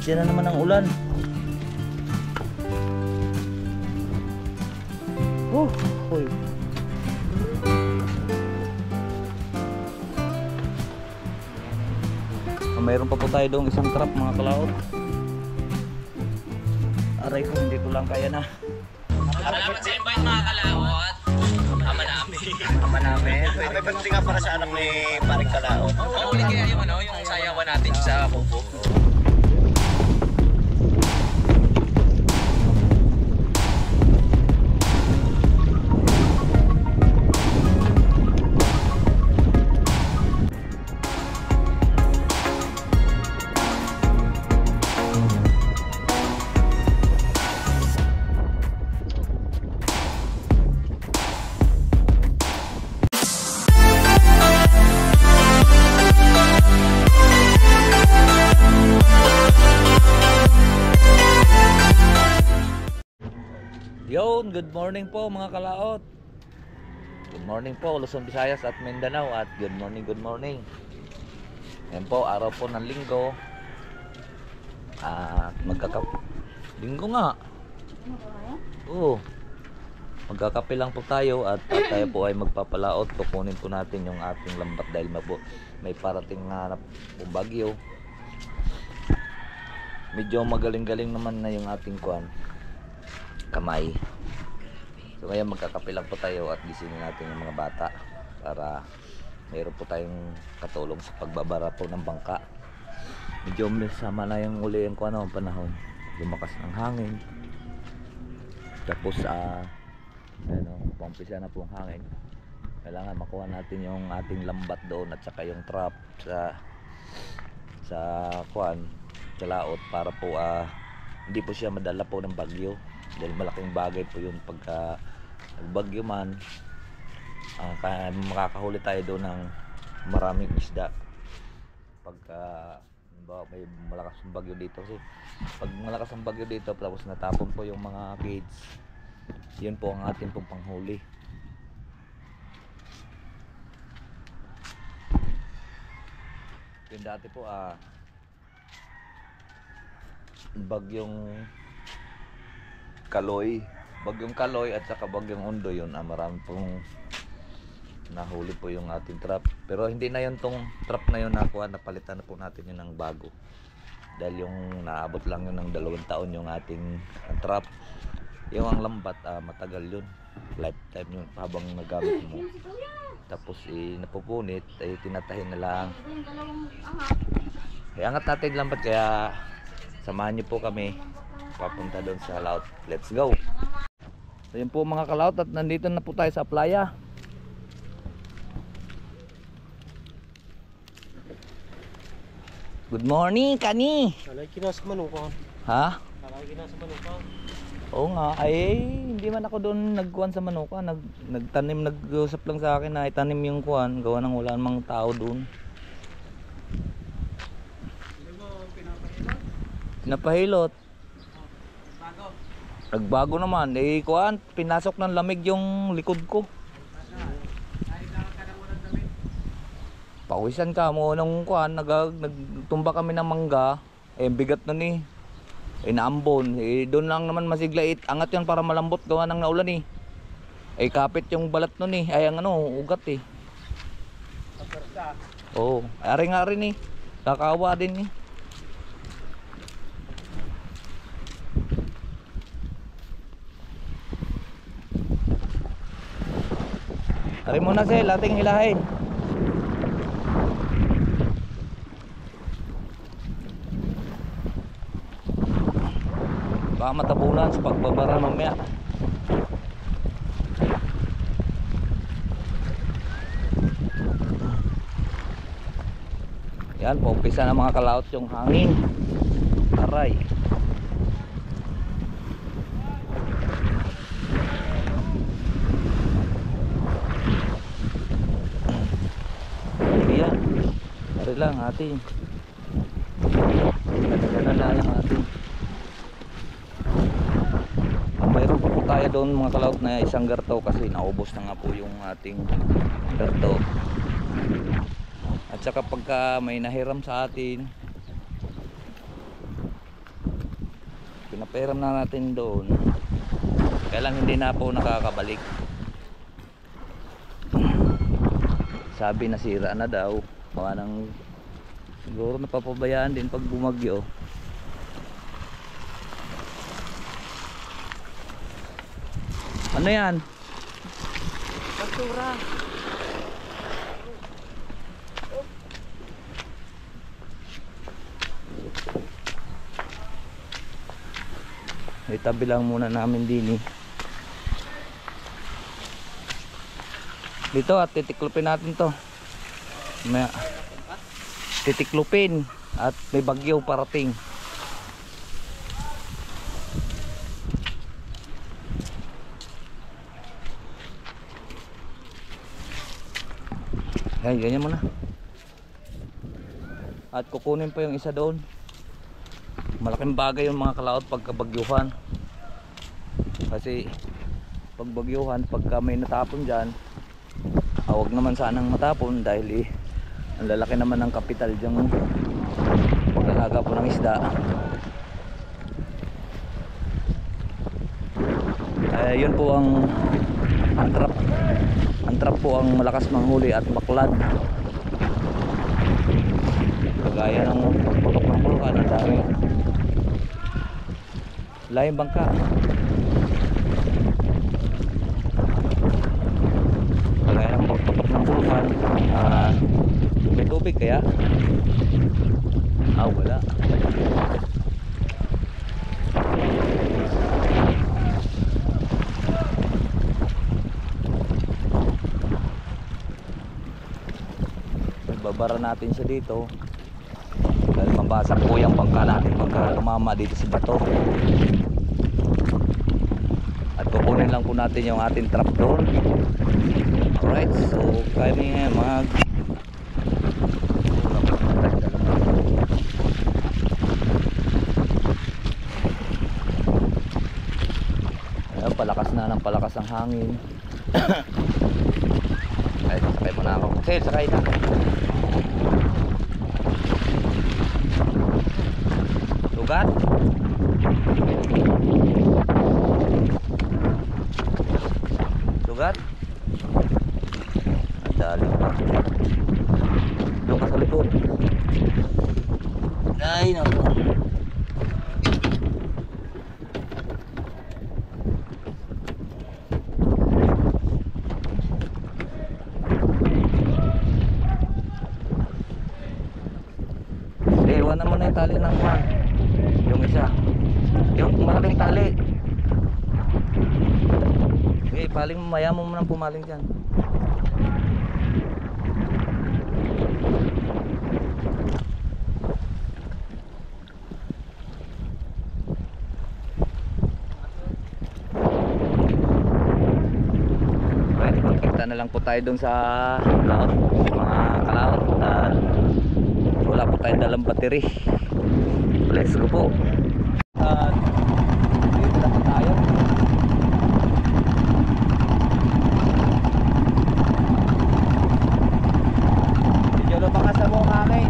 Siya na naman ang ulan. Uy. Mayroon pa po tayo doong isang trap mga kalaot. Aray ko, hindi ko lang kaya na. Salamat sa invite mga kalaot. Ama namin. Ama namin. May pagdating nga para sa anak ni Paring Kalaot. Uli kaya yung yung sayawan natin sa Kubo. Yon, good morning po mga kalaot. Good morning po Luzon, Visayas at Mindanao. At good morning. Yan po, araw po ng linggo. At linggo nga. Oo. Magkakape lang po tayo at tayo po ay magpapalaot. Kukunin po natin yung ating lambat dahil may parating na bagyo. Medyo magaling-galing naman na yung ating kamay. So ngayon magkakape lang po tayo at gisingin natin yung mga bata para mayroon po tayong katulong sa pagbabara po ng bangka. Medyo sama na yung uli yung panahon. Lumakas ng hangin. Tapos pampisa na po ang hangin. Kailangan makuha natin yung ating lambat doon at saka yung trap sa laot para po hindi po siya madala po ng bagyo. Dahil malaking bagay po yun pagka nagbagyo man, makakahuli tayo doon ng maraming isda pagka may malakas ang bagyo dito. Kasi pag malakas ang bagyo dito tapos natapon po yung mga cage, yun po ang ating pong panghuli. Yun dati po bagyong Kaloy at saka bagyong Undo, yun marami pong nahuli po yung ating trap. Pero hindi na yun tong trap na yun napalitan na po natin yun ng bago dahil yung naabot lang yun ng 2 taon yung ating trap. Yung ang lambat matagal yun, lifetime yun habang nagamit mo. Tapos napupunit tinatahin na lang. Angat natin lambat, kaya samahan niyo po kami papunta doon sa laot. Let's go. So yun po mga kalaot, at nandito na po tayo sa playa. Good morning, Kani. Nalay kinas manukan. Ha? Nalay kinas manukan. Oo nga, hindi man ako doon nagkuhan sa manuka. Nagtanim, nag-usap lang sa akin na itanim yung kuhan. Gawa ng wala namang tao doon. Pinapahilot. Nagbago naman, kuhan, pinasok ng lamig yung likod ko. Pawisan ka mo nung kuhan, nagtumba kami ng mangga, bigat nun naambon. Doon lang naman masiglait, angat yan para malambot, gawa ng naulan kapit yung balat nun ugat Oo, ari nga rin kakawa din Tari muna Sel, ating hilahin. Baka matabunan sa pagbabara mamaya. Yan, paumpisa na mga kalaot yung hangin. Aray. Lang ating ganda yung ating mayroon po tayo doon mga kalaot na isang garto kasi naubos na nga po yung ating garto. At saka pagka may nahiram sa atin Pinapairam na natin doon. Kaya lang hindi na po nakakabalik. Sabi nasira na daw. Baka nang siguro napapabayaan din pag bumagyo. Ano yan? Basura. Itabi lang muna namin din eh. Dito at titiklupin natin to. May titiklupin at may bagyo parating. Ay, ganyan muna. At kukunin pa yung isa doon. Malaking bagay yung mga kalaot pagkabagyuhan. Kasi pag bagyuhan, pagka may natapon dyan, huwag naman sanang matapon dahil ang lalaki naman ng kapital dyan pag-alaga po ng isda. Yun po ang trap. Ang trap po ang malakas manghuli at maklad. Kagaya ng pagputok ng bulkan, ang dami layang bangka. Kagaya ng pagputok ng bulkan, may tubig kaya? Wala. Babara natin siya dito dahil mabasag po yung bangka natin pagka tumama dito sa bato. At kukunin lang po natin yung ating trap doon. Alright, so kami mag ayun, palakas na ng palakas ang hangin. Ay, sakay mo na ako. Sige, sakay na. Sugat? Sugat? Ang dali pa. Doon ka sa likod. Ay, naku. Iwan naman na yung tali ng pan. Yung isa. Yung malaking tali. Okay, paling mamaya mo munang pumaling dyan. Pwede magkita na lang po tayo dun sa laot, mga kalaot. Wala po tayong dalang battery. Let's go po. Dito na po tayo. Medyo lumakas na po ang hangin.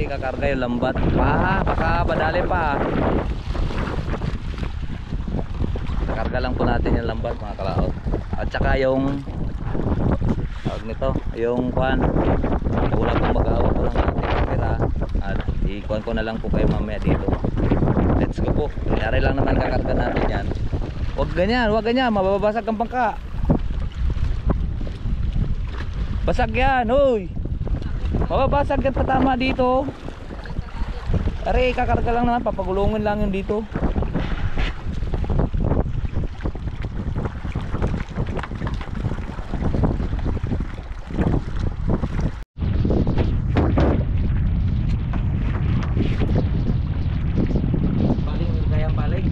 Kakarga yung lambat pa, baka badali pa. Kakarga lang po natin yung lambat mga kalaot. At saka yung tawag nito, yung kuhan, wala pong mag-awak ko lang natin kamera. At ikuhan ko na lang po kayo mamaya dito. Let's go po. Nangyari lang naman kakarga natin yan. Huwag ganyan, mababasag ang bangka. Basag yan, hoy. Mababasag yan patama dito. Tari, kakarga lang naman, papagulungin lang yun dito. Baling yung kayang baling.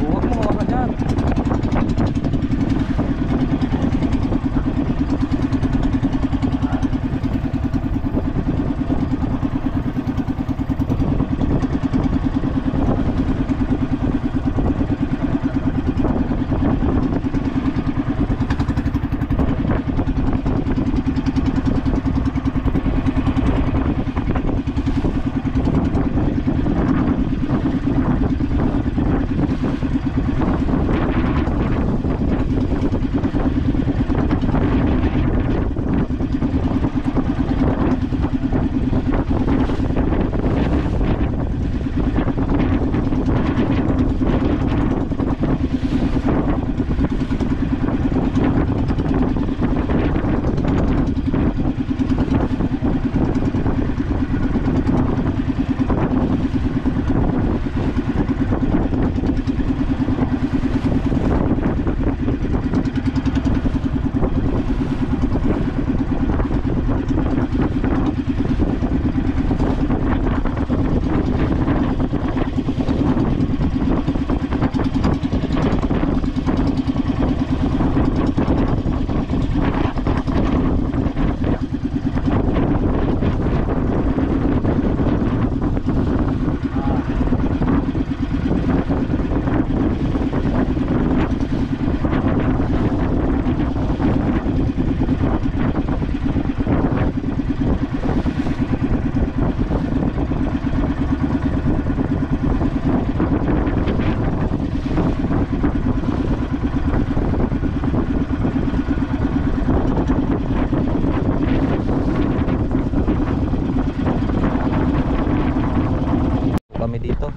Huwag mo hawakan dyan. Kami dito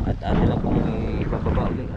at ano lang kung ibababa ulit.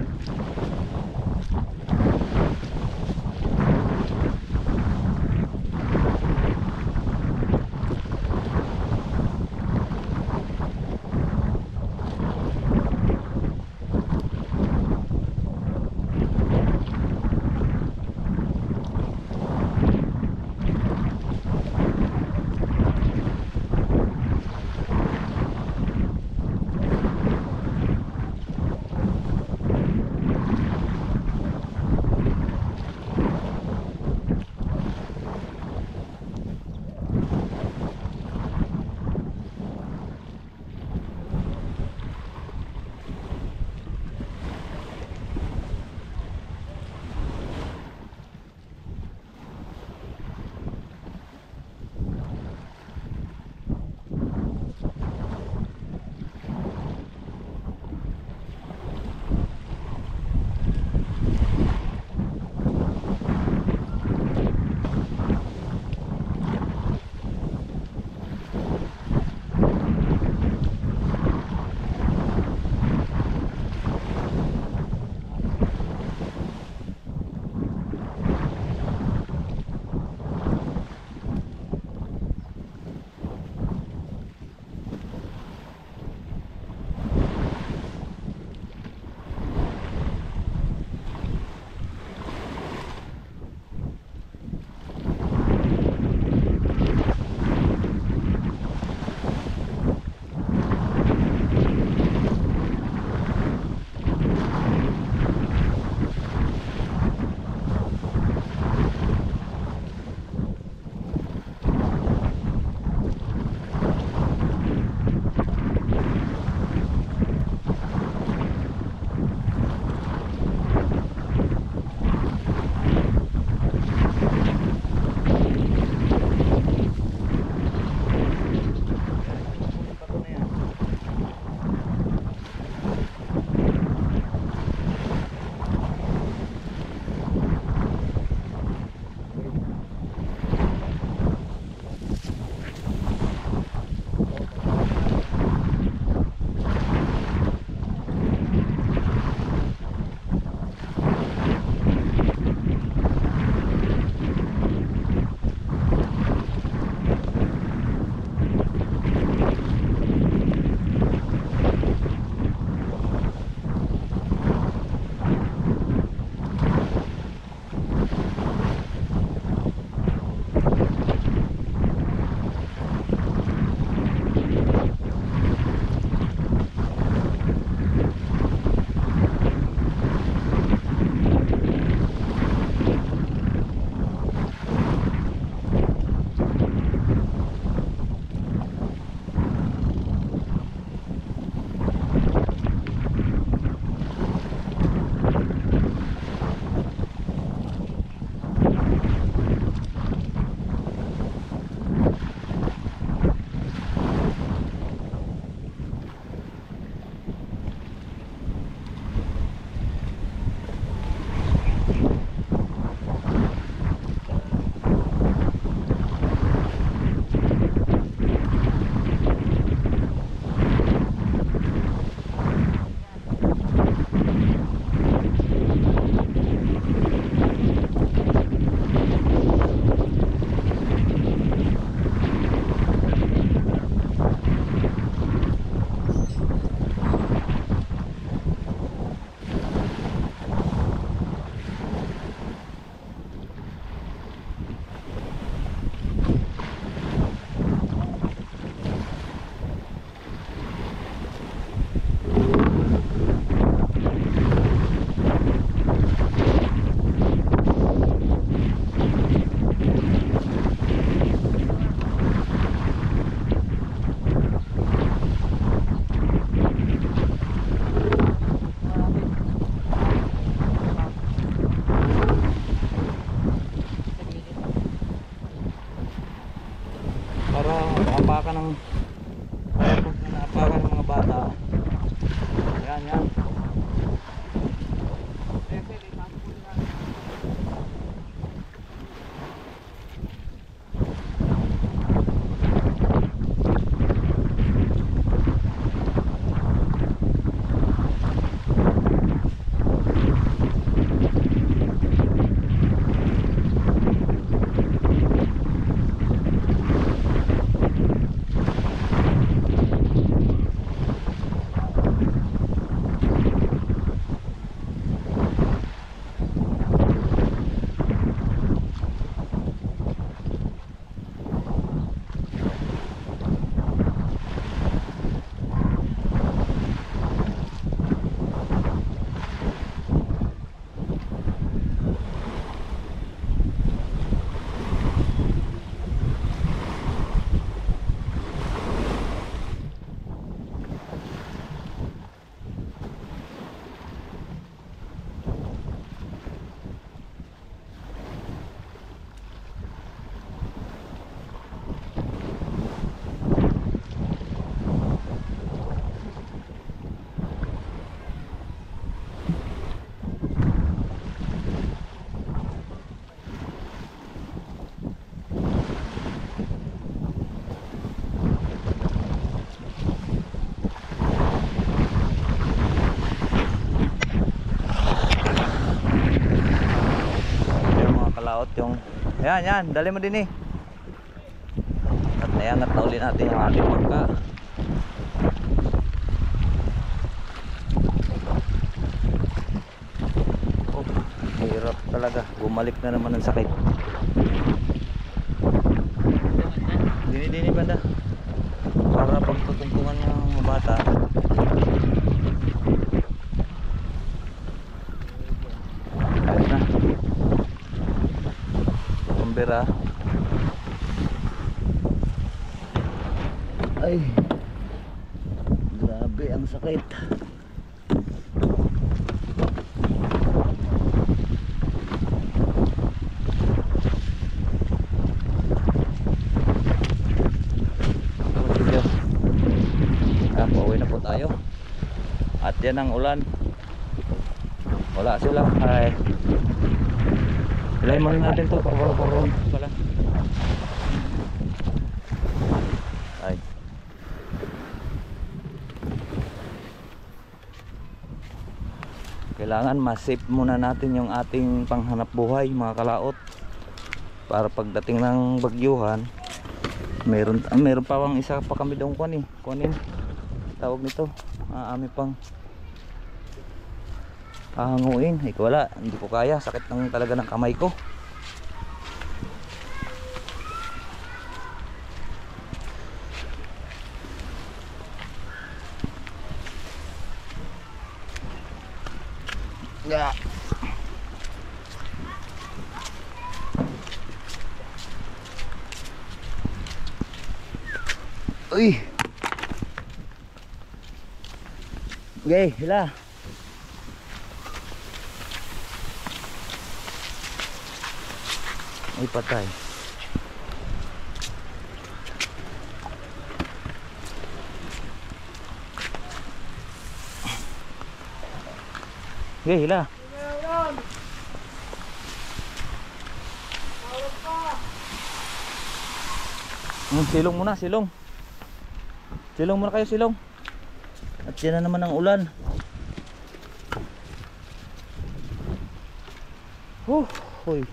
yan. Yung yan, dali mo din eh. At nayangat na uli natin yung ating bangka. Oh, hirap talaga, bumalik na naman ang sakit. Dini banda para pagtutungtungan ng mga bata. Ayos na pera. Ay, grabe ang sakit. Pauwi na po tayo. At yan ang ulan. Wala sila. Ay, ilay mo natin to pala. Ay. Kailangan ma-save muna natin yung ating panghanap buhay mga kalaot. Para pagdating ng bagyuhan, meron pa bang isa pa kami doon kunin. Tawag nito, ami pang hahanguin. Wala, hindi ko kaya, sakit ng talaga ng kamay ko. Yeah. Uy. Okay, hila. Ay, patay. Okay, hila. Silong muna, silong. Silong muna kayo, silong. At yan na naman ang ulan. Hoy.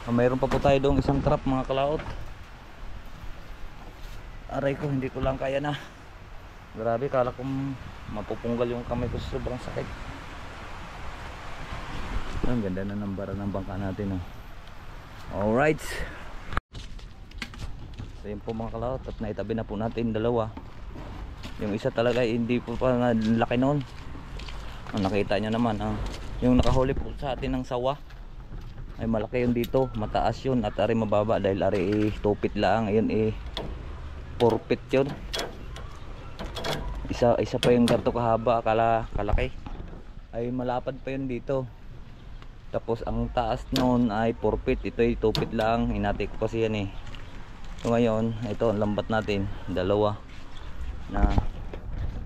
Mayroon pa po tayo doong isang trap mga kalaot. Aray ko, hindi ko lang kaya na. Grabe, kala kong mapupunggal yung kamay ko sa sobrang sakit. Ang ganda na ng bara ng bangka natin. Alright. So yun po mga kalaot, at naitabi na po natin dalawa. Yung isa talaga hindi po pa laki noon. Nakita nyo naman yung nakahuli po sa atin ng sawa ay malaki yun dito, mataas yun, at ari mababa dahil ari tupit lang. Ayun 4 feet yun. Isa pa yung ganito kahaba, kalaki ay malapad pa yun dito. Tapos ang taas noon ay 4 feet, ito ay 2 feet lang. Hinati ko kasi yan So ngayon, ito ang lambat natin, dalawa na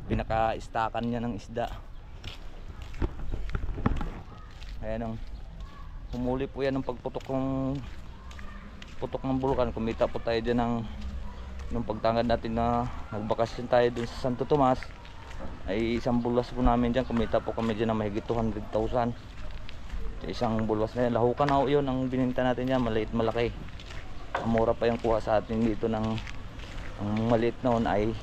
pinaka-istakan niya ng isda. Ayan ang humuli po yan ng pagputok ng bulkan. Kumita po tayo dyan ng nung pagtangad natin na nagbakasyon tayo dun sa Santo Tomas, ay isang bulas po namin dyan. Kumita po kami dyan ng mahigit 200,000 sa isang bulas na yan. Lahukan na yun ang bininta natin yan, maliit malaki. Ang mura pa yung kuha sa atin dito ng ang maliit noon ay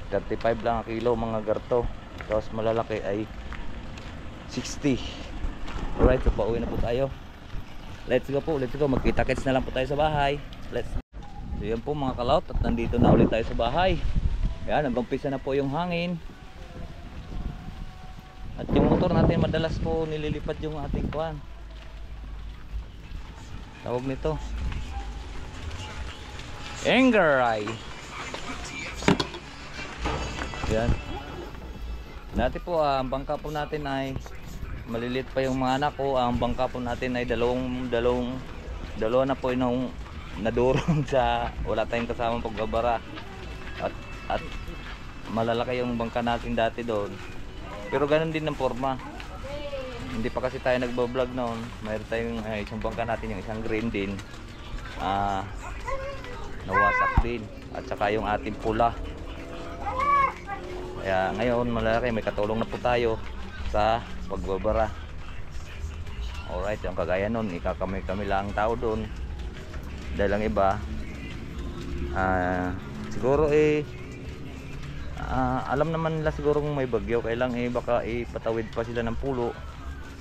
35 lang ang kilo mga garto, tapos malalaki ay 60. Alright, so pauwi na po tayo. Let's go, magkita-kits na lang po tayo sa bahay. Let's go. So yan po mga kalaot, at nandito na ulit tayo sa bahay. Yan, nag-umpisa na po yung hangin. At yung motor natin madalas po nililipat yung ating kuhan, tawag nito Engaray. Yan. Dati po ang bangka po natin ay maliliit pa yung mga anak ko. Ang bangka po natin ay dalawa na po yung nadurong sa wala tayong kasamang pagbabara. At malalaki yung bangka natin dati doon. Pero ganun din ang forma. Hindi pa kasi tayo nagbablog noon. Mayroon tayong isang bangka natin, yung isang green din. Nawasak din. At saka yung ating pula. Kaya ngayon malaki, may katulong na po tayo sa pagbabara. Alright, yung kagaya nun, kami lang tao doon. Dahil ang iba siguro alam naman nila siguro kung may bagyo, kailang baka ipatawid pa sila ng pulo.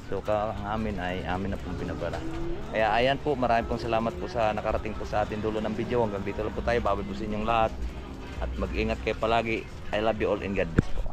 So ang amin ay amin na pong pinabara. Kaya ayan po, maraming pong salamat po sa nakarating po sa atin dulo ng video. Hanggang dito lang po tayo, babay po sa inyong lahat. At mag-ingat kayo palagi. I love you all and God bless po.